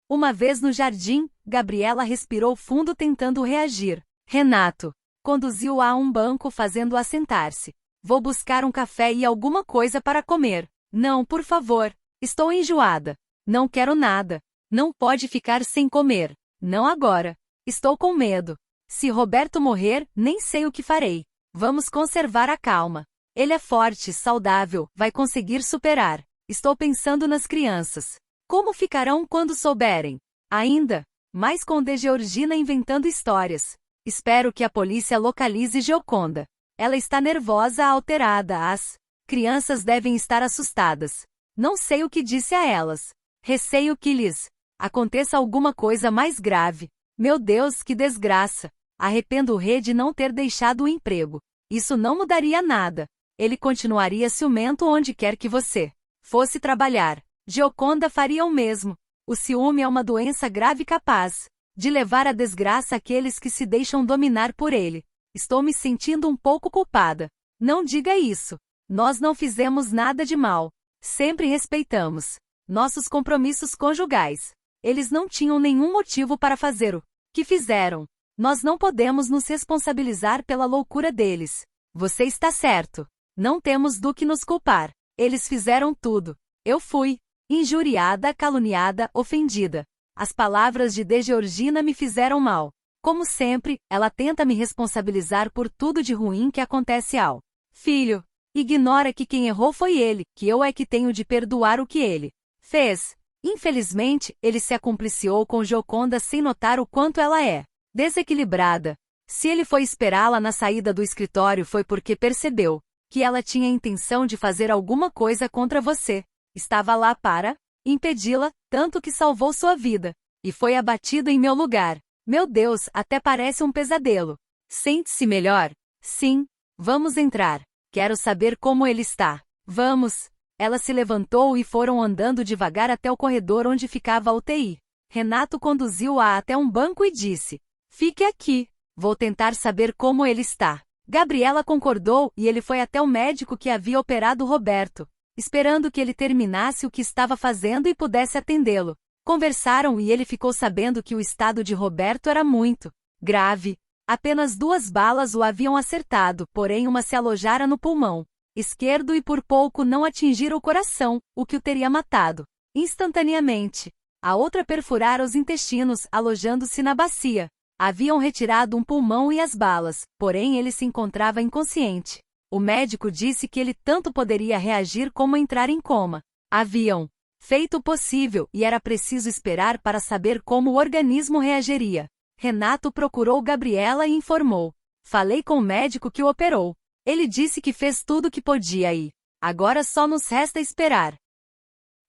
Uma vez no jardim, Gabriela respirou fundo tentando reagir. Renato conduziu-a a um banco fazendo-a sentar-se. Vou buscar um café e alguma coisa para comer. Não, por favor. Estou enjoada. Não quero nada. Não pode ficar sem comer. Não agora. Estou com medo. Se Roberto morrer, nem sei o que farei. Vamos conservar a calma. Ele é forte, saudável, vai conseguir superar. Estou pensando nas crianças. Como ficarão quando souberem? Ainda mais com De Georgina inventando histórias. Espero que a polícia localize Gioconda. Ela está nervosa, alterada. As crianças devem estar assustadas. Não sei o que disse a elas. Receio que lhes aconteça alguma coisa mais grave. Meu Deus, que desgraça. Arrependo-me de não ter deixado o emprego. Isso não mudaria nada. Ele continuaria ciumento onde quer que você fosse trabalhar. Gioconda faria o mesmo. O ciúme é uma doença grave capaz de levar à desgraça aqueles que se deixam dominar por ele. Estou me sentindo um pouco culpada. Não diga isso. Nós não fizemos nada de mal. Sempre respeitamos nossos compromissos conjugais. Eles não tinham nenhum motivo para fazer o que fizeram. Nós não podemos nos responsabilizar pela loucura deles. Você está certo. Não temos do que nos culpar. Eles fizeram tudo. Eu fui injuriada, caluniada, ofendida. As palavras de Georgina me fizeram mal. Como sempre, ela tenta me responsabilizar por tudo de ruim que acontece ao filho. Ignora que quem errou foi ele, que eu é que tenho de perdoar o que ele fez. Infelizmente, ele se acumpliciou com Gioconda sem notar o quanto ela é desequilibrada. Se ele foi esperá-la na saída do escritório foi porque percebeu que ela tinha a intenção de fazer alguma coisa contra você. Estava lá para impedi-la, tanto que salvou sua vida. E foi abatido em meu lugar. Meu Deus, até parece um pesadelo. Sente-se melhor? Sim. Vamos entrar. Quero saber como ele está. Vamos. Ela se levantou e foram andando devagar até o corredor onde ficava a UTI. Renato conduziu-a até um banco e disse: Fique aqui. Vou tentar saber como ele está. Gabriela concordou e ele foi até o médico que havia operado Roberto, esperando que ele terminasse o que estava fazendo e pudesse atendê-lo. Conversaram e ele ficou sabendo que o estado de Roberto era muito grave. Apenas 2 balas o haviam acertado, porém uma se alojara no pulmão esquerdo e por pouco não atingira o coração, o que o teria matado instantaneamente. A outra perfurara os intestinos, alojando-se na bacia. Haviam retirado um pulmão e as balas, porém ele se encontrava inconsciente. O médico disse que ele tanto poderia reagir como entrar em coma. Haviam feito o possível e era preciso esperar para saber como o organismo reagiria. Renato procurou Gabriela e informou. Falei com o médico que o operou. Ele disse que fez tudo o que podia e agora só nos resta esperar.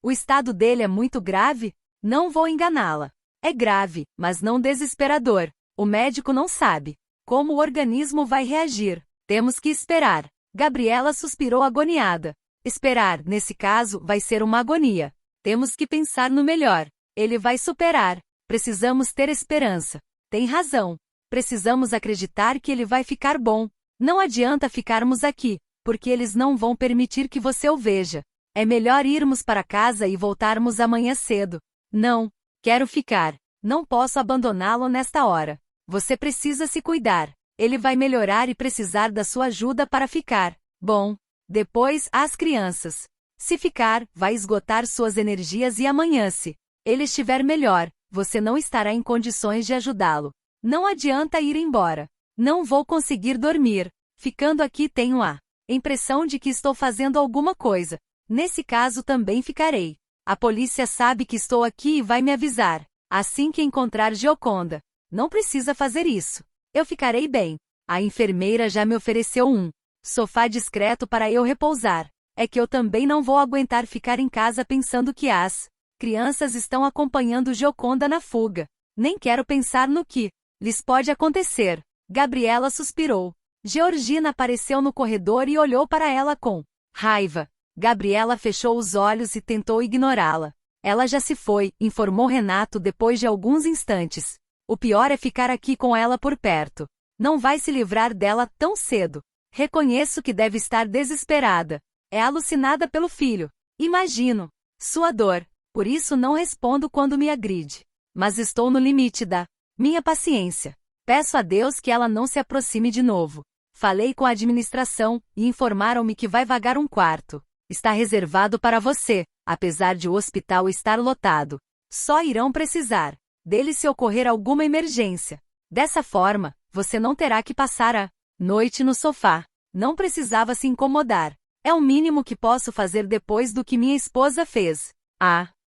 O estado dele é muito grave? Não vou enganá-la. É grave, mas não desesperador. O médico não sabe como o organismo vai reagir. Temos que esperar. Gabriela suspirou agoniada. Esperar, nesse caso, vai ser uma agonia. Temos que pensar no melhor. Ele vai superar. Precisamos ter esperança. Tem razão. Precisamos acreditar que ele vai ficar bom. Não adianta ficarmos aqui, porque eles não vão permitir que você o veja. É melhor irmos para casa e voltarmos amanhã cedo. Não. Quero ficar. Não posso abandoná-lo nesta hora. Você precisa se cuidar. Ele vai melhorar e precisar da sua ajuda para ficar bom. Depois, as crianças. Se ficar, vai esgotar suas energias e amanhã se ele estiver melhor, você não estará em condições de ajudá-lo. Não adianta ir embora. Não vou conseguir dormir. Ficando aqui tenho a impressão de que estou fazendo alguma coisa. Nesse caso também ficarei. A polícia sabe que estou aqui e vai me avisar assim que encontrar Gioconda. Não precisa fazer isso. Eu ficarei bem. A enfermeira já me ofereceu um sofá discreto para eu repousar. É que eu também não vou aguentar ficar em casa pensando que as crianças estão acompanhando Gioconda na fuga. Nem quero pensar no que lhes pode acontecer. Gabriela suspirou. Georgina apareceu no corredor e olhou para ela com raiva. Gabriela fechou os olhos e tentou ignorá-la. Ela já se foi, informou Renato depois de alguns instantes. O pior é ficar aqui com ela por perto. Não vai se livrar dela tão cedo. Reconheço que deve estar desesperada. É alucinada pelo filho. Imagino sua dor. Por isso não respondo quando me agride. mas estou no limite da minha paciência. Peço a Deus que ela não se aproxime de novo. Falei com a administração e informaram-me que vai vagar um quarto. Está reservado para você, apesar de o hospital estar lotado. Só irão precisar dele se ocorrer alguma emergência. Dessa forma, você não terá que passar a noite no sofá. Não precisava se incomodar. É o mínimo que posso fazer depois do que minha esposa fez.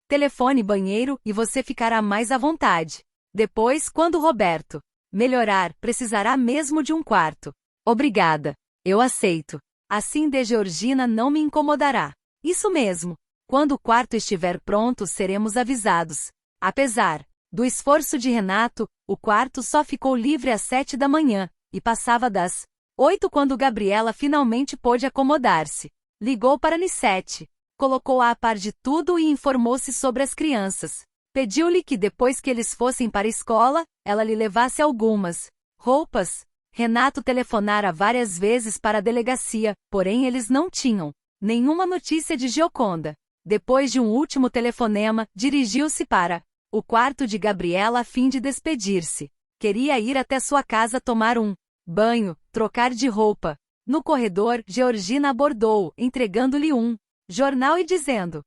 Telefone banheiro e você ficará mais à vontade. Depois, quando Roberto melhorar, precisará mesmo de um quarto. Obrigada. Eu aceito. Assim de Georgina não me incomodará. Isso mesmo. Quando o quarto estiver pronto, seremos avisados. Apesar do esforço de Renato, o quarto só ficou livre às 7 da manhã, e passava das 8 quando Gabriela finalmente pôde acomodar-se. Ligou para Nissete. Colocou-a a par de tudo e informou-se sobre as crianças. Pediu-lhe que depois que eles fossem para a escola, ela lhe levasse algumas roupas. Renato telefonara várias vezes para a delegacia, porém eles não tinham nenhuma notícia de Gioconda. Depois de um último telefonema, dirigiu-se para o quarto de Gabriela a fim de despedir-se. Queria ir até sua casa tomar um banho, trocar de roupa. No corredor, Georgina abordou-o, entregando-lhe um jornal e dizendo: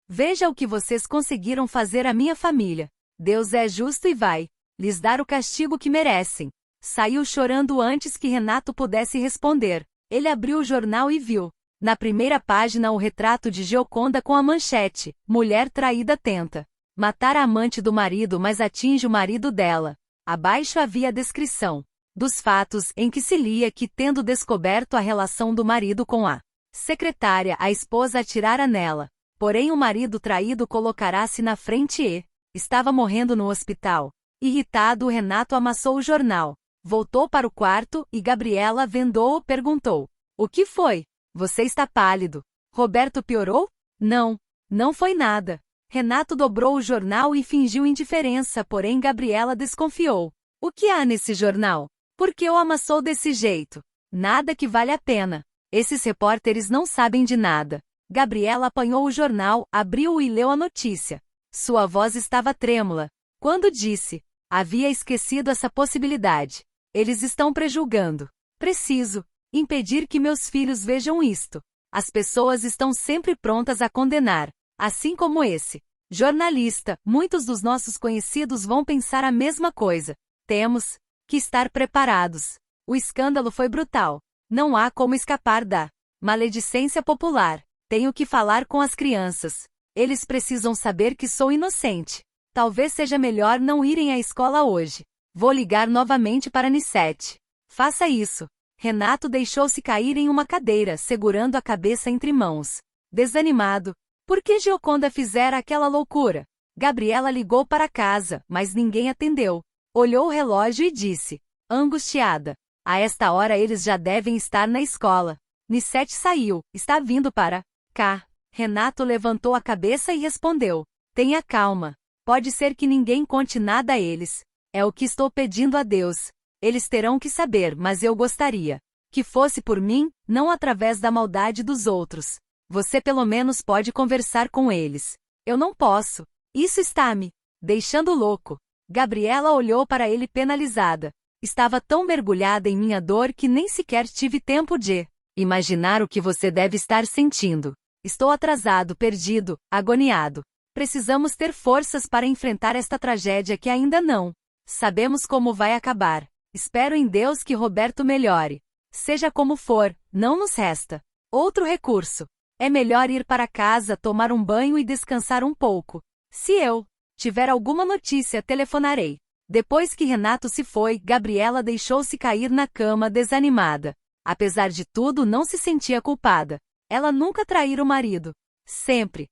Veja o que vocês conseguiram fazer à minha família. Deus é justo e vai lhes dar o castigo que merecem. Saiu chorando antes que Renato pudesse responder. Ele abriu o jornal e viu, na primeira página, o retrato de Gioconda com a manchete: Mulher traída tenta matar a amante do marido, mas atinge o marido dela. Abaixo havia a descrição dos fatos, em que se lia que, tendo descoberto a relação do marido com a secretária, a esposa atirara nela. Porém o marido traído colocará-se na frente e estava morrendo no hospital. Irritado, Renato amassou o jornal. Voltou para o quarto e Gabriela, vendo-o, perguntou: O que foi? Você está pálido. Roberto piorou? Não. Não foi nada. Renato dobrou o jornal e fingiu indiferença, porém Gabriela desconfiou. O que há nesse jornal? Por que o amassou desse jeito? Nada que vale a pena. Esses repórteres não sabem de nada. Gabriela apanhou o jornal, abriu-o e leu a notícia. Sua voz estava trêmula quando disse: Havia esquecido essa possibilidade. Eles estão prejulgando. Preciso impedir que meus filhos vejam isto. As pessoas estão sempre prontas a condenar. Assim como esse jornalista, muitos dos nossos conhecidos vão pensar a mesma coisa. Temos que estar preparados. O escândalo foi brutal. Não há como escapar da maledicência popular. Tenho que falar com as crianças. Eles precisam saber que sou inocente. Talvez seja melhor não irem à escola hoje. Vou ligar novamente para Nissete. Faça isso. Renato deixou-se cair em uma cadeira, segurando a cabeça entre mãos. Desanimado. Por que Gioconda fizera aquela loucura? Gabriela ligou para casa, mas ninguém atendeu. Olhou o relógio e disse, angustiada: A esta hora eles já devem estar na escola. Nissete saiu. Está vindo para cá. Renato levantou a cabeça e respondeu: Tenha calma. Pode ser que ninguém conte nada a eles. É o que estou pedindo a Deus. Eles terão que saber, mas eu gostaria que fosse por mim, não através da maldade dos outros. Você pelo menos pode conversar com eles. Eu não posso. Isso está me deixando louco. Gabriela olhou para ele penalizada. Estava tão mergulhada em minha dor que nem sequer tive tempo de imaginar o que você deve estar sentindo. Estou atrasado, perdido, agoniado. Precisamos ter forças para enfrentar esta tragédia que ainda não sabemos como vai acabar. Espero em Deus que Roberto melhore. Seja como for, não nos resta outro recurso. É melhor ir para casa, tomar um banho e descansar um pouco. Se eu tiver alguma notícia, telefonarei. Depois que Renato se foi, Gabriela deixou-se cair na cama desanimada. Apesar de tudo, não se sentia culpada. Ela nunca traíra o marido. Sempre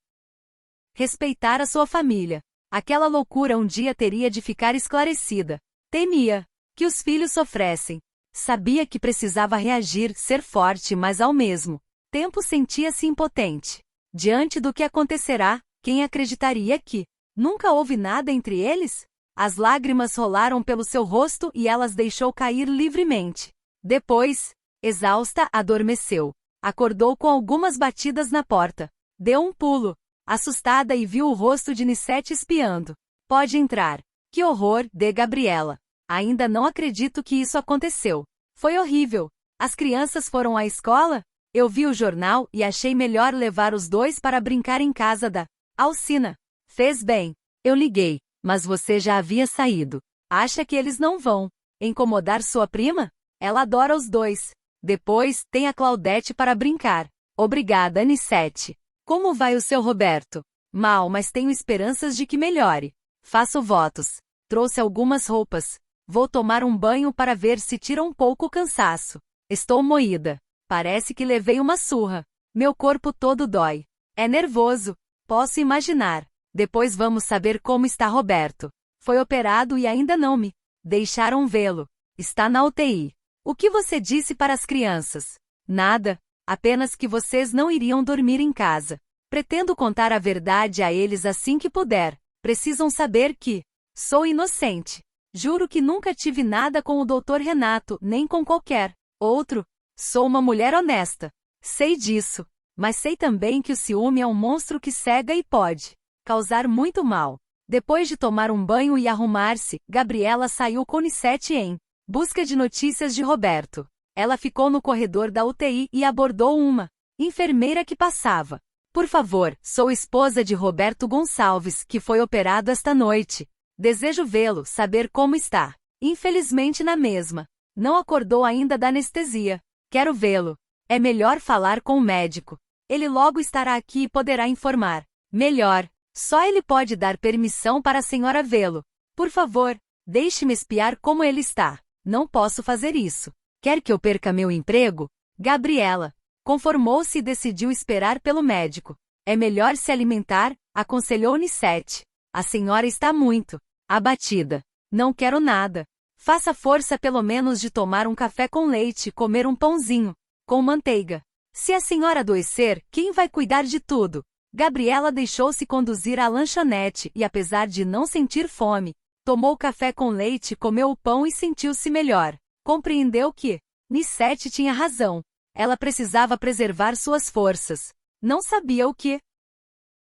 respeitara sua família. Aquela loucura um dia teria de ficar esclarecida. Temia que os filhos sofressem. Sabia que precisava reagir, ser forte, mas ao mesmo tempo sentia-se impotente. Diante do que acontecerá, quem acreditaria que nunca houve nada entre eles? As lágrimas rolaram pelo seu rosto e ela as deixou cair livremente. Depois, exausta, adormeceu. Acordou com algumas batidas na porta. Deu um pulo, assustada, e viu o rosto de Nissete espiando Pode entrar. Que horror, de Gabriela. Ainda não acredito que isso aconteceu. Foi horrível. As crianças foram à escola? Eu vi o jornal e achei melhor levar os dois para brincar em casa da Alcina. Fez bem. Eu liguei, mas você já havia saído. Acha que eles não vão incomodar sua prima? Ela adora os dois. Depois, tem a Claudete para brincar. Obrigada, Anissete. Como vai o seu Roberto? Mal, mas tenho esperanças de que melhore. Faço votos. Trouxe algumas roupas. Vou tomar um banho para ver se tira um pouco o cansaço. Estou moída. Parece que levei uma surra. Meu corpo todo dói. É nervoso. Posso imaginar. Depois vamos saber como está Roberto. Foi operado e ainda não me deixaram vê-lo. Está na UTI. O que você disse para as crianças? Nada. Apenas que vocês não iriam dormir em casa. Pretendo contar a verdade a eles assim que puder. Precisam saber que sou inocente. Juro que nunca tive nada com o Dr. Renato, nem com qualquer outro. Sou uma mulher honesta. Sei disso. Mas sei também que o ciúme é um monstro que cega e pode causar muito mal. Depois de tomar um banho e arrumar-se, Gabriela saiu com Nissete em busca de notícias de Roberto. Ela ficou no corredor da UTI e abordou uma enfermeira que passava. Por favor, sou esposa de Roberto Gonçalves, que foi operado esta noite. Desejo vê-lo, saber como está. Infelizmente na mesma. Não acordou ainda da anestesia. Quero vê-lo. É melhor falar com o médico. Ele logo estará aqui e poderá informar. Melhor. Só ele pode dar permissão para a senhora vê-lo. Por favor, deixe-me espiar como ele está. Não posso fazer isso. Quer que eu perca meu emprego? Gabriela conformou-se e decidiu esperar pelo médico. É melhor se alimentar, aconselhou Nissete. A senhora está muito abatida. Não quero nada. Faça força pelo menos de tomar um café com leite e comer um pãozinho com manteiga. Se a senhora adoecer, quem vai cuidar de tudo? Gabriela deixou-se conduzir à lanchonete e, apesar de não sentir fome, tomou café com leite, comeu o pão e sentiu-se melhor. Compreendeu que Nissete tinha razão. Ela precisava preservar suas forças. Não sabia o que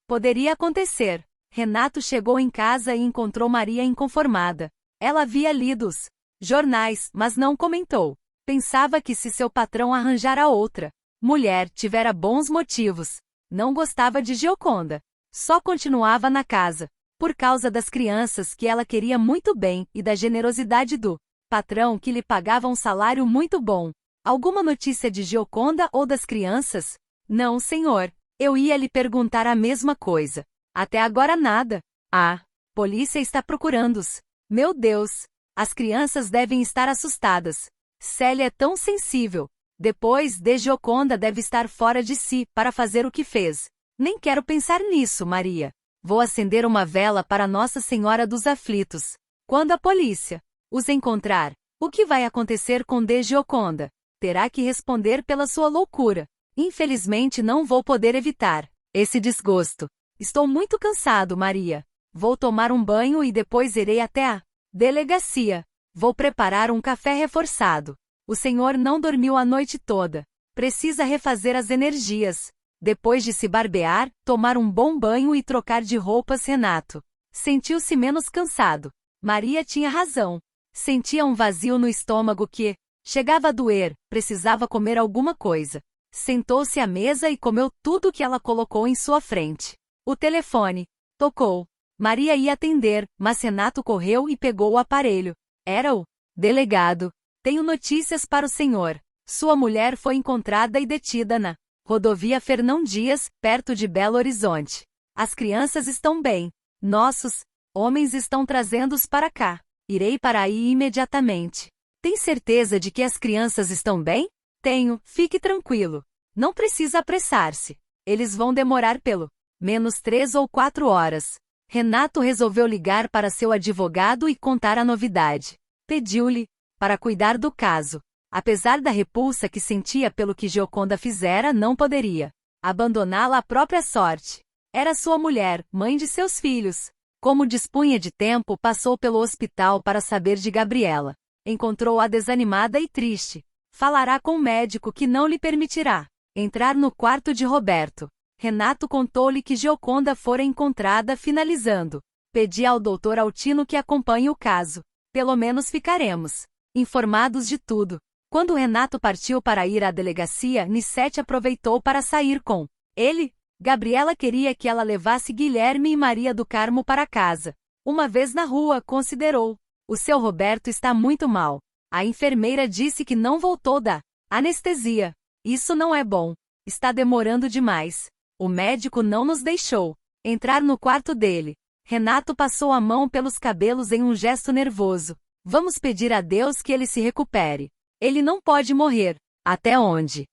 poderia acontecer. Renato chegou em casa e encontrou Maria inconformada. Ela havia lido os jornais, mas não comentou. Pensava que se seu patrão arranjara outra mulher, tivera bons motivos. Não gostava de Gioconda. Só continuava na casa por causa das crianças que ela queria muito bem e da generosidade do patrão que lhe pagava um salário muito bom. Alguma notícia de Gioconda ou das crianças? Não, senhor. Eu ia lhe perguntar a mesma coisa. Até agora nada. Ah, polícia está procurando-os. Meu Deus. As crianças devem estar assustadas. Célia é tão sensível. Depois, de Gioconda deve estar fora de si para fazer o que fez. Nem quero pensar nisso, Maria. Vou acender uma vela para Nossa Senhora dos Aflitos. Quando a polícia os encontrar, o que vai acontecer com de Gioconda? Terá que responder pela sua loucura. Infelizmente não vou poder evitar esse desgosto. Estou muito cansado, Maria. Vou tomar um banho e depois irei até a delegacia. Vou preparar um café reforçado. O senhor não dormiu a noite toda. Precisa refazer as energias. Depois de se barbear, tomar um bom banho e trocar de roupas, Renato sentiu-se menos cansado. Maria tinha razão. Sentia um vazio no estômago que chegava a doer, precisava comer alguma coisa. Sentou-se à mesa e comeu tudo que ela colocou em sua frente. O telefone tocou. Maria ia atender, mas Renato correu e pegou o aparelho. Era o delegado. Tenho notícias para o senhor. Sua mulher foi encontrada e detida na rodovia Fernão Dias, perto de Belo Horizonte. As crianças estão bem. Nossos homens estão trazendo-os para cá. Irei para aí imediatamente. Tem certeza de que as crianças estão bem? Tenho, fique tranquilo. Não precisa apressar-se. Eles vão demorar pelo menos 3 ou 4 horas. Renato resolveu ligar para seu advogado e contar a novidade. Pediu-lhe para cuidar do caso. Apesar da repulsa que sentia pelo que Gioconda fizera, não poderia abandoná-la à própria sorte. Era sua mulher, mãe de seus filhos. Como dispunha de tempo, passou pelo hospital para saber de Gabriela. Encontrou-a desanimada e triste. Falará com o médico que não lhe permitirá entrar no quarto de Roberto. Renato contou-lhe que Gioconda fora encontrada finalizando Pedi ao Dr. Altino que acompanhe o caso. Pelo menos ficaremos informados de tudo. Quando Renato partiu para ir à delegacia, Nissete aproveitou para sair com ele. Gabriela queria que ela levasse Guilherme e Maria do Carmo para casa. Uma vez na rua, considerou: o seu Roberto está muito mal. A enfermeira disse que não voltou da anestesia. Isso não é bom. Está demorando demais. O médico não nos deixou entrar no quarto dele. Renato passou a mão pelos cabelos em um gesto nervoso. Vamos pedir a Deus que ele se recupere. Ele não pode morrer. Até onde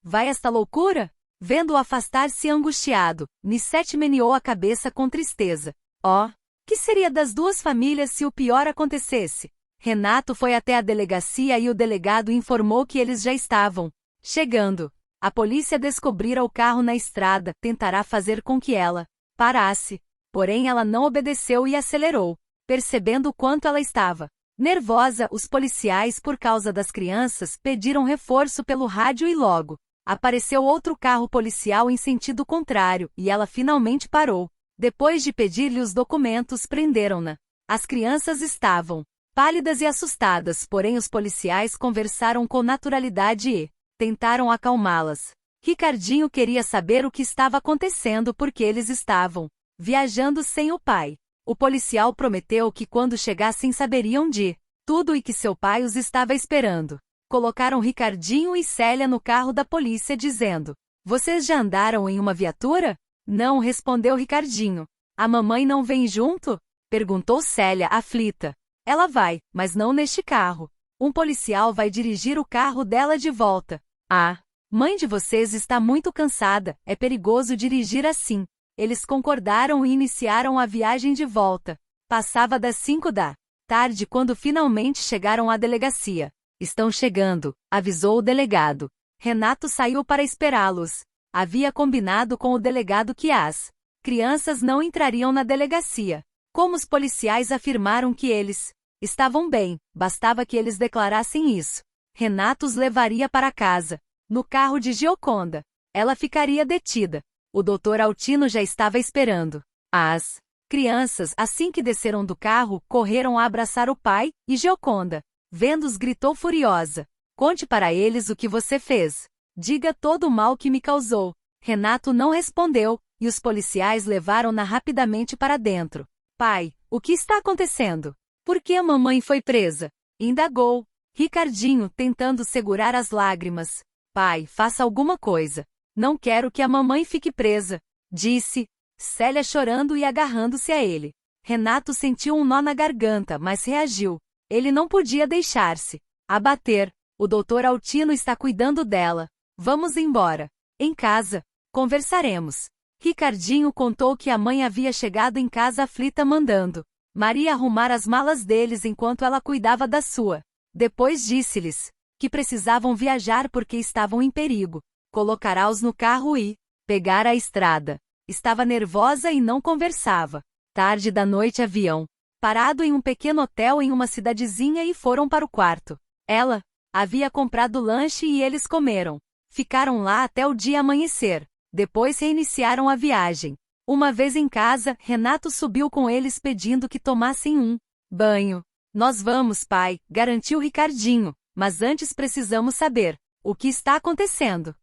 vai esta loucura? Vendo-o afastar-se angustiado, Nissete meneou a cabeça com tristeza. Oh, que seria das duas famílias se o pior acontecesse? Renato foi até a delegacia e o delegado informou que eles já estavam chegando. A polícia descobrira o carro na estrada, tentará fazer com que ela parasse. Porém ela não obedeceu e acelerou. Percebendo o quanto ela estava nervosa, os policiais, por causa das crianças, pediram reforço pelo rádio e logo apareceu outro carro policial em sentido contrário, e ela finalmente parou. Depois de pedir-lhe os documentos, prenderam-na. As crianças estavam pálidas e assustadas, porém os policiais conversaram com naturalidade e tentaram acalmá-las. Ricardinho queria saber o que estava acontecendo porque eles estavam viajando sem o pai. O policial prometeu que quando chegassem saberiam de tudo e que seu pai os estava esperando. Colocaram Ricardinho e Célia no carro da polícia dizendo: vocês já andaram em uma viatura? Não, respondeu Ricardinho. A mamãe não vem junto? Perguntou Célia, aflita. Ela vai, mas não neste carro. Um policial vai dirigir o carro dela de volta. A mãe de vocês está muito cansada, é perigoso dirigir assim. Eles concordaram e iniciaram a viagem de volta. Passava das 5 da tarde quando finalmente chegaram à delegacia. Estão chegando, avisou o delegado. Renato saiu para esperá-los. Havia combinado com o delegado que as crianças não entrariam na delegacia. Como os policiais afirmaram que eles estavam bem, bastava que eles declarassem isso. Renato os levaria para casa, no carro de Gioconda. Ela ficaria detida. O Dr. Altino já estava esperando. As crianças, assim que desceram do carro, correram a abraçar o pai, e Gioconda, vendo-os, gritou furiosa: conte para eles o que você fez. Diga todo o mal que me causou. Renato não respondeu, e os policiais levaram-na rapidamente para dentro. Pai, o que está acontecendo? Por que a mamãe foi presa? Indagou Ricardinho, tentando segurar as lágrimas. Pai, faça alguma coisa. Não quero que a mamãe fique presa, disse Célia, chorando e agarrando-se a ele. Renato sentiu um nó na garganta, mas reagiu. Ele não podia deixar-se abater. O Dr. Altino está cuidando dela. Vamos embora. Em casa, conversaremos. Ricardinho contou que a mãe havia chegado em casa aflita mandando Maria arrumar as malas deles enquanto ela cuidava da sua. Depois disse-lhes que precisavam viajar porque estavam em perigo. Colocará-os no carro e pegar a estrada. Estava nervosa e não conversava. Tarde da noite, avião parado em um pequeno hotel em uma cidadezinha e foram para o quarto. Ela havia comprado lanche e eles comeram. Ficaram lá até o dia amanhecer. Depois reiniciaram a viagem. Uma vez em casa, Renato subiu com eles pedindo que tomassem um banho. Nós vamos, pai, garantiu Ricardinho, mas antes precisamos saber o que está acontecendo.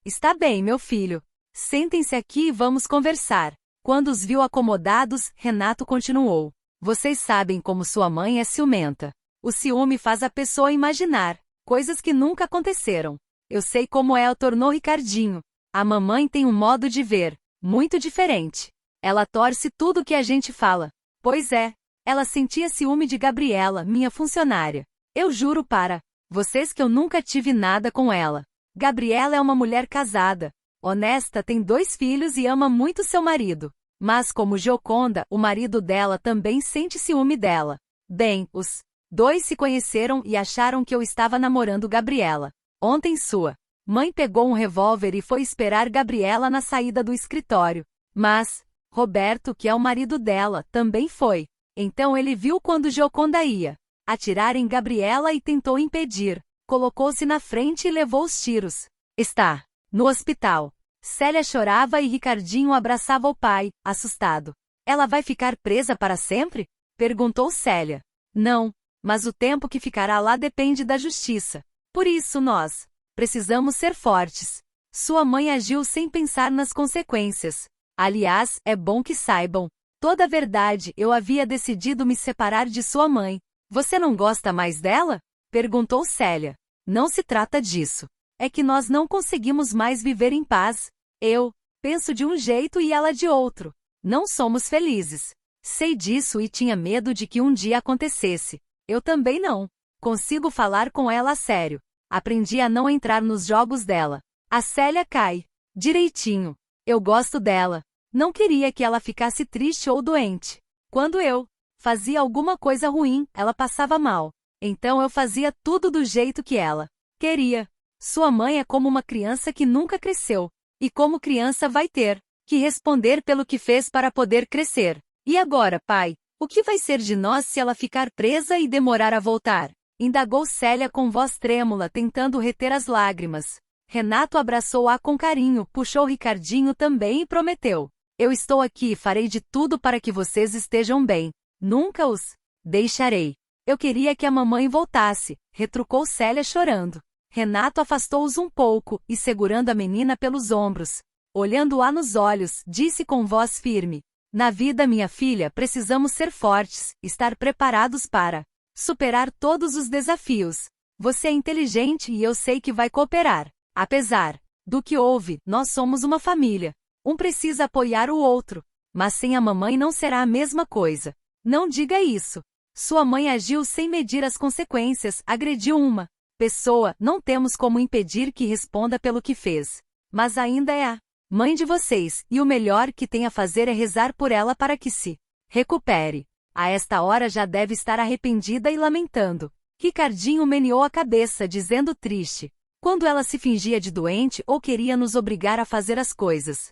Está bem, meu filho. Sentem-se aqui e vamos conversar. Quando os viu acomodados, Renato continuou. Vocês sabem como sua mãe é ciumenta. O ciúme faz a pessoa imaginar coisas que nunca aconteceram. Eu sei como é, tornou Ricardinho. A mamãe tem um modo de ver muito diferente. Ela torce tudo que a gente fala. Pois é, ela sentia ciúme de Gabriela, minha funcionária. Eu juro para vocês que eu nunca tive nada com ela. Gabriela é uma mulher casada, honesta, tem 2 filhos e ama muito seu marido. Mas como Gioconda, o marido dela também sente ciúme dela. Bem, os 2 se conheceram e acharam que eu estava namorando Gabriela. Ontem sua mãe pegou um revólver e foi esperar Gabriela na saída do escritório. Mas Roberto, que é o marido dela, também foi. Então ele viu quando Gioconda ia atirar em Gabriela e tentou impedir. Colocou-se na frente e levou os tiros. Está no hospital. Célia chorava e Ricardinho abraçava o pai, assustado. Ela vai ficar presa para sempre? Perguntou Célia. Não, mas o tempo que ficará lá depende da justiça. Por isso nós precisamos ser fortes. Sua mãe agiu sem pensar nas consequências. Aliás, é bom que saibam. Toda a verdade, eu havia decidido me separar de sua mãe. Você não gosta mais dela? Perguntou Célia. Não se trata disso. É que nós não conseguimos mais viver em paz. Eu penso de um jeito e ela de outro. Não somos felizes. Sei disso e tinha medo de que um dia acontecesse. Eu também não. Consigo falar com ela a sério. Aprendi a não entrar nos jogos dela. A Célia cai. Direitinho. Eu gosto dela. Não queria que ela ficasse triste ou doente. Quando eu fazia alguma coisa ruim, ela passava mal. Então eu fazia tudo do jeito que ela queria. Sua mãe é como uma criança que nunca cresceu. E como criança vai ter que responder pelo que fez para poder crescer. E agora, pai? O que vai ser de nós se ela ficar presa e demorar a voltar? Indagou Célia com voz trêmula, tentando reter as lágrimas. Renato abraçou-a com carinho, puxou Ricardinho também e prometeu. Eu estou aqui e farei de tudo para que vocês estejam bem. Nunca os deixarei. Eu queria que a mamãe voltasse, retrucou Célia chorando. Renato afastou-os um pouco, e segurando a menina pelos ombros, olhando-a nos olhos, disse com voz firme. Na vida, minha filha, precisamos ser fortes, estar preparados para superar todos os desafios. Você é inteligente e eu sei que vai cooperar. Apesar do que houve, nós somos uma família. Um precisa apoiar o outro. Mas sem a mamãe não será a mesma coisa. Não diga isso. Sua mãe agiu sem medir as consequências, agrediu uma pessoa, não temos como impedir que responda pelo que fez. Mas ainda é a mãe de vocês, e o melhor que tem a fazer é rezar por ela para que se recupere. A esta hora já deve estar arrependida e lamentando. Ricardinho meneou a cabeça, dizendo triste. Quando ela se fingia de doente ou queria nos obrigar a fazer as coisas.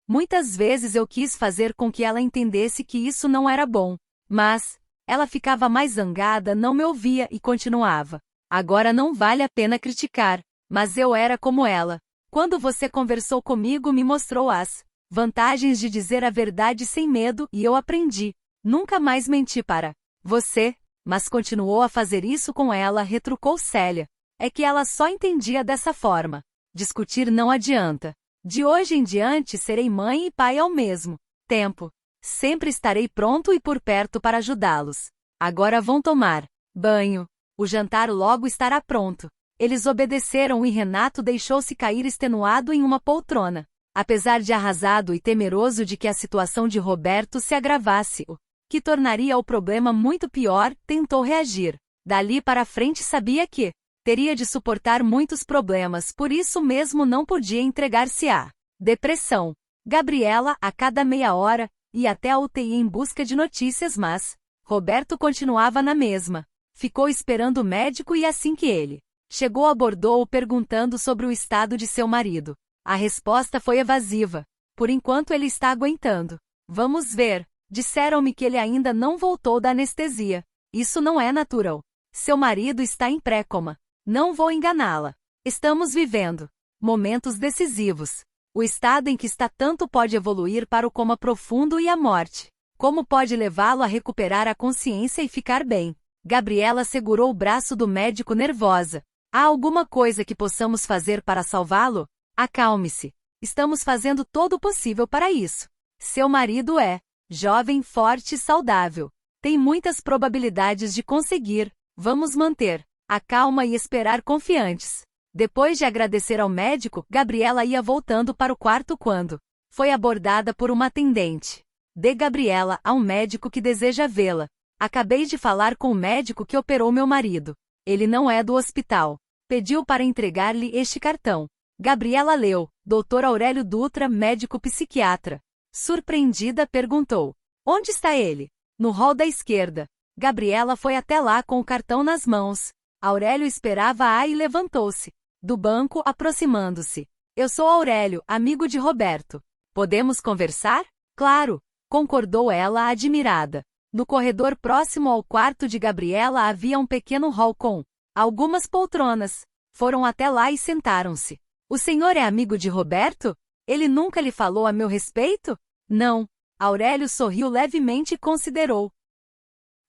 Muitas vezes eu quis fazer com que ela entendesse que isso não era bom. Mas ela ficava mais zangada, não me ouvia e continuava. Agora não vale a pena criticar. Mas eu era como ela. Quando você conversou comigo, me mostrou as vantagens de dizer a verdade sem medo e eu aprendi. Nunca mais menti para você, mas continuou a fazer isso com ela, retrucou Célia. É que ela só entendia dessa forma. Discutir não adianta. De hoje em diante serei mãe e pai ao mesmo tempo. Sempre estarei pronto e por perto para ajudá-los. Agora vão tomar banho. O jantar logo estará pronto. Eles obedeceram e Renato deixou-se cair extenuado em uma poltrona. Apesar de arrasado e temeroso de que a situação de Roberto se agravasse, o que tornaria o problema muito pior, tentou reagir. Dali para frente sabia que teria de suportar muitos problemas, por isso mesmo não podia entregar-se à depressão. Gabriela, a cada meia hora, ia até a UTI em busca de notícias, mas Roberto continuava na mesma. Ficou esperando o médico e assim que ele chegou abordou-o perguntando sobre o estado de seu marido. A resposta foi evasiva. Por enquanto ele está aguentando. Vamos ver. Disseram-me que ele ainda não voltou da anestesia. Isso não é natural. Seu marido está em pré-coma. Não vou enganá-la. Estamos vivendo momentos decisivos. O estado em que está tanto pode evoluir para o coma profundo e a morte. Como pode levá-lo a recuperar a consciência e ficar bem? Gabriela segurou o braço do médico nervosa. Há alguma coisa que possamos fazer para salvá-lo? Acalme-se. Estamos fazendo todo o possível para isso. Seu marido é jovem, forte e saudável. Tem muitas probabilidades de conseguir. Vamos manter a calma e esperar confiantes. Depois de agradecer ao médico, Gabriela ia voltando para o quarto quando foi abordada por uma atendente. Dê Gabriela a um médico que deseja vê-la. Acabei de falar com o médico que operou meu marido. Ele não é do hospital. Pediu para entregar-lhe este cartão. Gabriela leu. Dr. Aurélio Dutra, médico psiquiatra. Surpreendida, perguntou. Onde está ele? No hall da esquerda. Gabriela foi até lá com o cartão nas mãos. Aurélio esperava-a e levantou-se do banco, aproximando-se. Eu sou Aurélio, amigo de Roberto. Podemos conversar? Claro, concordou ela admirada. No corredor próximo ao quarto de Gabriela havia um pequeno hall com algumas poltronas. Foram até lá e sentaram-se. O senhor é amigo de Roberto? Ele nunca lhe falou a meu respeito? Não. Aurélio sorriu levemente e considerou.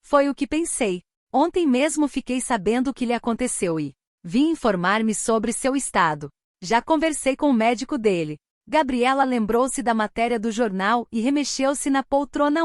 Foi o que pensei. Ontem mesmo fiquei sabendo o que lhe aconteceu e vim informar-me sobre seu estado. Já conversei com o médico dele. Gabriela lembrou-se da matéria do jornal e remexeu-se na poltrona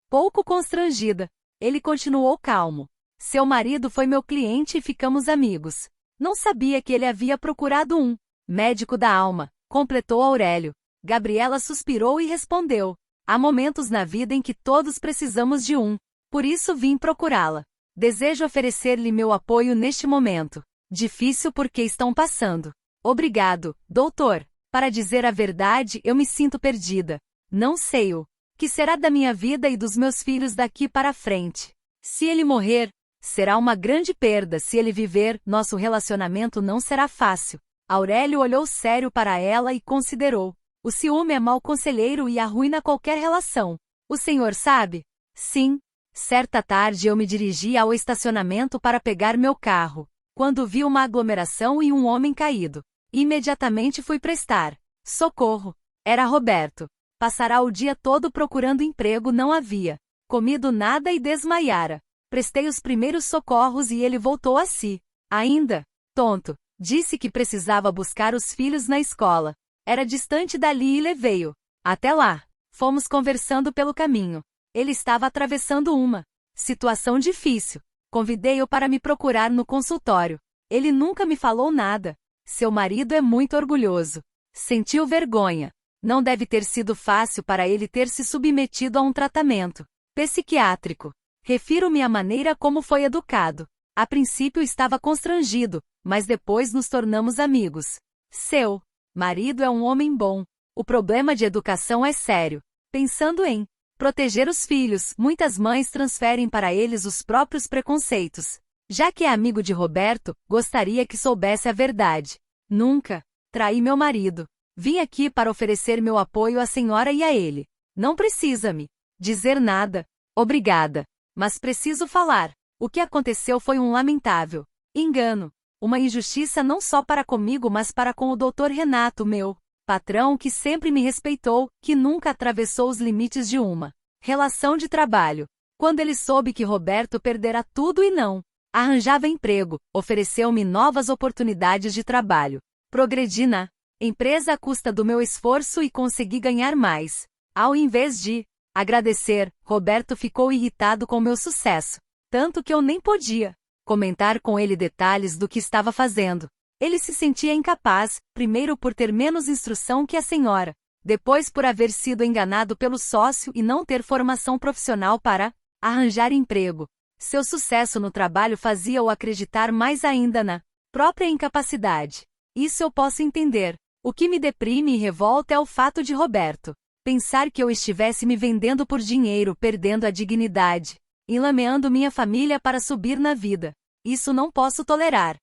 pouco constrangida. Ele continuou calmo. Seu marido foi meu cliente e ficamos amigos. Não sabia que ele havia procurado um médico da alma, completou Aurélio. Gabriela suspirou e respondeu. Há momentos na vida em que todos precisamos de um. Por isso vim procurá-la. Desejo oferecer-lhe meu apoio neste momento. Difícil porque estão passando. Obrigado, doutor. Para dizer a verdade, eu me sinto perdida. Não sei o que será da minha vida e dos meus filhos daqui para frente. Se ele morrer, será uma grande perda. Se ele viver, nosso relacionamento não será fácil. Aurélio olhou sério para ela e considerou. O ciúme é mau conselheiro e arruína qualquer relação. O senhor sabe? Sim. Certa tarde eu me dirigi ao estacionamento para pegar meu carro, quando vi uma aglomeração e um homem caído. Imediatamente fui prestar socorro. Era Roberto. Passará o dia todo procurando emprego, não havia comido nada e desmaiara. Prestei os primeiros socorros e ele voltou a si. Ainda tonto, disse que precisava buscar os filhos na escola. Era distante dali e levei-o até lá. Fomos conversando pelo caminho. Ele estava atravessando uma situação difícil. Convidei-o para me procurar no consultório. Ele nunca me falou nada. Seu marido é muito orgulhoso. Sentiu vergonha. Não deve ter sido fácil para ele ter se submetido a um tratamento psiquiátrico. Refiro-me à maneira como foi educado. A princípio estava constrangido, mas depois nos tornamos amigos. Seu marido é um homem bom. O problema de educação é sério. Pensando em proteger os filhos, muitas mães transferem para eles os próprios preconceitos. Já que é amigo de Roberto, gostaria que soubesse a verdade. Nunca traí meu marido. Vim aqui para oferecer meu apoio à senhora e a ele. Não precisa me dizer nada. Obrigada. Mas preciso falar. O que aconteceu foi um lamentável engano. Uma injustiça não só para comigo, mas para com o Dr. Renato, meu patrão, que sempre me respeitou, que nunca atravessou os limites de uma relação de trabalho. Quando ele soube que Roberto perdera tudo e não arranjava emprego, ofereceu-me novas oportunidades de trabalho. Progredi na empresa à custa do meu esforço e consegui ganhar mais. Ao invés de agradecer, Roberto ficou irritado com meu sucesso, tanto que eu nem podia comentar com ele detalhes do que estava fazendo. Ele se sentia incapaz, primeiro por ter menos instrução que a senhora, depois por haver sido enganado pelo sócio e não ter formação profissional para arranjar emprego. Seu sucesso no trabalho fazia-o acreditar mais ainda na própria incapacidade. Isso eu posso entender. O que me deprime e revolta é o fato de Roberto pensar que eu estivesse me vendendo por dinheiro, perdendo a dignidade, enlameando minha família para subir na vida. Isso não posso tolerar.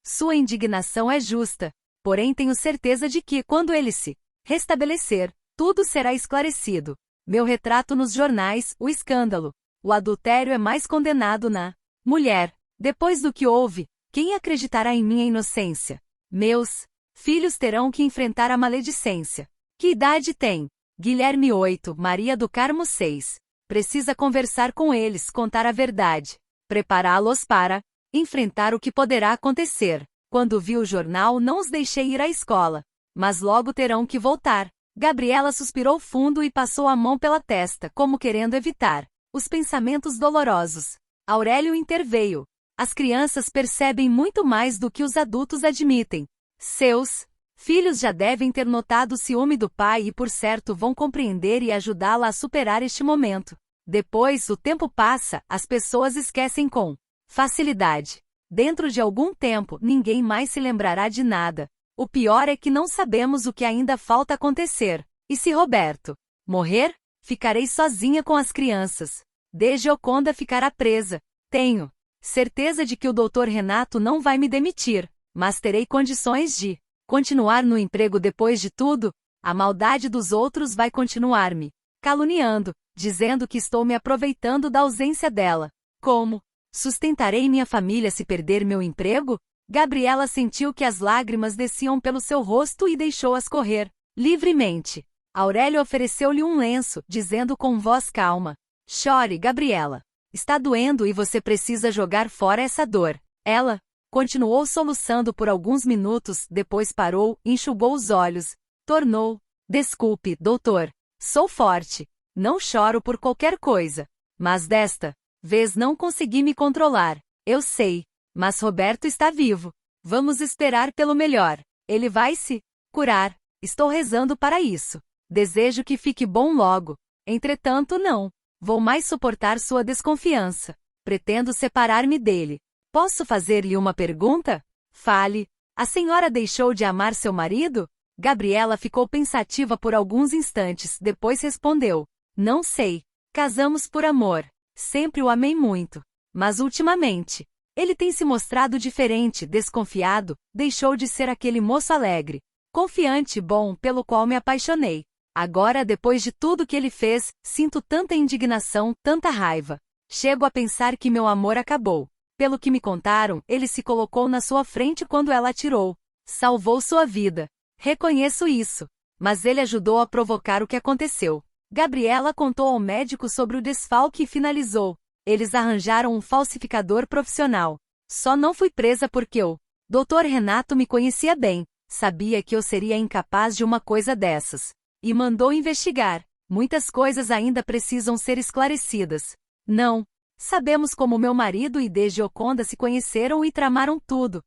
Sua indignação é justa, porém tenho certeza de que, quando ele se restabelecer, tudo será esclarecido. Meu retrato nos jornais, o escândalo. O adultério é mais condenado na mulher. Depois do que houve, quem acreditará em minha inocência? Meus filhos terão que enfrentar a maledicência. Que idade tem? Guilherme 8, Maria do Carmo 6. Precisa conversar com eles, contar a verdade. Prepará-los para enfrentar o que poderá acontecer. Quando vi o jornal, não os deixei ir à escola. Mas logo terão que voltar. Gabriela suspirou fundo e passou a mão pela testa, como querendo evitar os pensamentos dolorosos. Aurélio interveio. As crianças percebem muito mais do que os adultos admitem. Seus filhos já devem ter notado o ciúme do pai e, por certo, vão compreender e ajudá-la a superar este momento. Depois, o tempo passa, as pessoas esquecem com facilidade. Dentro de algum tempo, ninguém mais se lembrará de nada. O pior é que não sabemos o que ainda falta acontecer. E se Roberto morrer, ficarei sozinha com as crianças. De Gioconda ficará presa. Tenho certeza de que o Dr. Renato não vai me demitir, mas terei condições de continuar no emprego depois de tudo. A maldade dos outros vai continuar me caluniando, dizendo que estou me aproveitando da ausência dela. Como sustentarei minha família se perder meu emprego? Gabriela sentiu que as lágrimas desciam pelo seu rosto e deixou-as correr livremente. Aurélio ofereceu-lhe um lenço, dizendo com voz calma: chore, Gabriela. Está doendo e você precisa jogar fora essa dor. Ela continuou soluçando por alguns minutos, depois parou, enxugou os olhos, tornou: desculpe, doutor. Sou forte. Não choro por qualquer coisa. Mas desta vez não consegui me controlar. Eu sei. Mas Roberto está vivo. Vamos esperar pelo melhor. Ele vai se curar. Estou rezando para isso. Desejo que fique bom logo. Entretanto, não vou mais suportar sua desconfiança. Pretendo separar-me dele. Posso fazer-lhe uma pergunta? Fale. A senhora deixou de amar seu marido? Gabriela ficou pensativa por alguns instantes, depois respondeu: não sei. Casamos por amor. Sempre o amei muito. Mas ultimamente, ele tem se mostrado diferente, desconfiado, deixou de ser aquele moço alegre, confiante e bom pelo qual me apaixonei. Agora, depois de tudo que ele fez, sinto tanta indignação, tanta raiva. Chego a pensar que meu amor acabou. Pelo que me contaram, ele se colocou na sua frente quando ela atirou. Salvou sua vida. Reconheço isso. Mas ele ajudou a provocar o que aconteceu. Gabriela contou ao médico sobre o desfalque e finalizou: eles arranjaram um falsificador profissional. Só não fui presa porque o Dr. Renato me conhecia bem, sabia que eu seria incapaz de uma coisa dessas. E mandou investigar. Muitas coisas ainda precisam ser esclarecidas. Não sabemos como meu marido e de Gioconda se conheceram e tramaram tudo.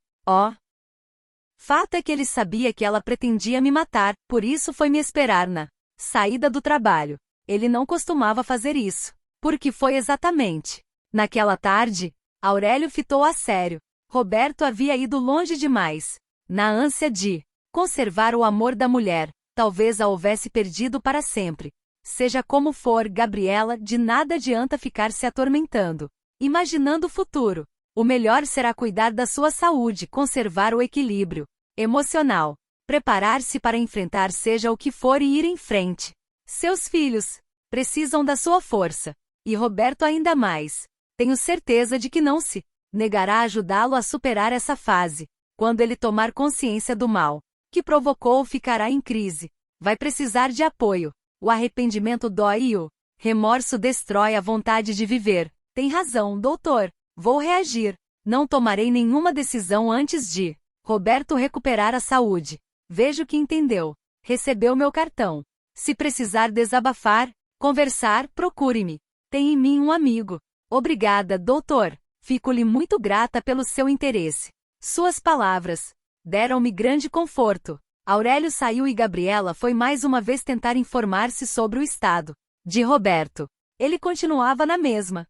Fato é que ele sabia que ela pretendia me matar, por isso foi me esperar na saída do trabalho. Ele não costumava fazer isso. Porque foi exatamente naquela tarde. Aurélio fitou a sério. Roberto havia ido longe demais. Na ânsia de conservar o amor da mulher, talvez a houvesse perdido para sempre. Seja como for, Gabriela, de nada adianta ficar se atormentando, imaginando o futuro. O melhor será cuidar da sua saúde, conservar o equilíbrio emocional, preparar-se para enfrentar seja o que for e ir em frente. Seus filhos precisam da sua força. E Roberto ainda mais. Tenho certeza de que não se negará a ajudá-lo a superar essa fase. Quando ele tomar consciência do mal que provocou, ficará em crise. Vai precisar de apoio. O arrependimento dói e o remorso destrói a vontade de viver. Tem razão, doutor. Vou reagir. Não tomarei nenhuma decisão antes de Roberto recuperar a saúde. Vejo que entendeu. Recebeu meu cartão. Se precisar desabafar, conversar, procure-me. Tem em mim um amigo. Obrigada, doutor. Fico-lhe muito grata pelo seu interesse. Suas palavras deram-me grande conforto. Aurélio saiu e Gabriela foi mais uma vez tentar informar-se sobre o estado de Roberto. Ele continuava na mesma.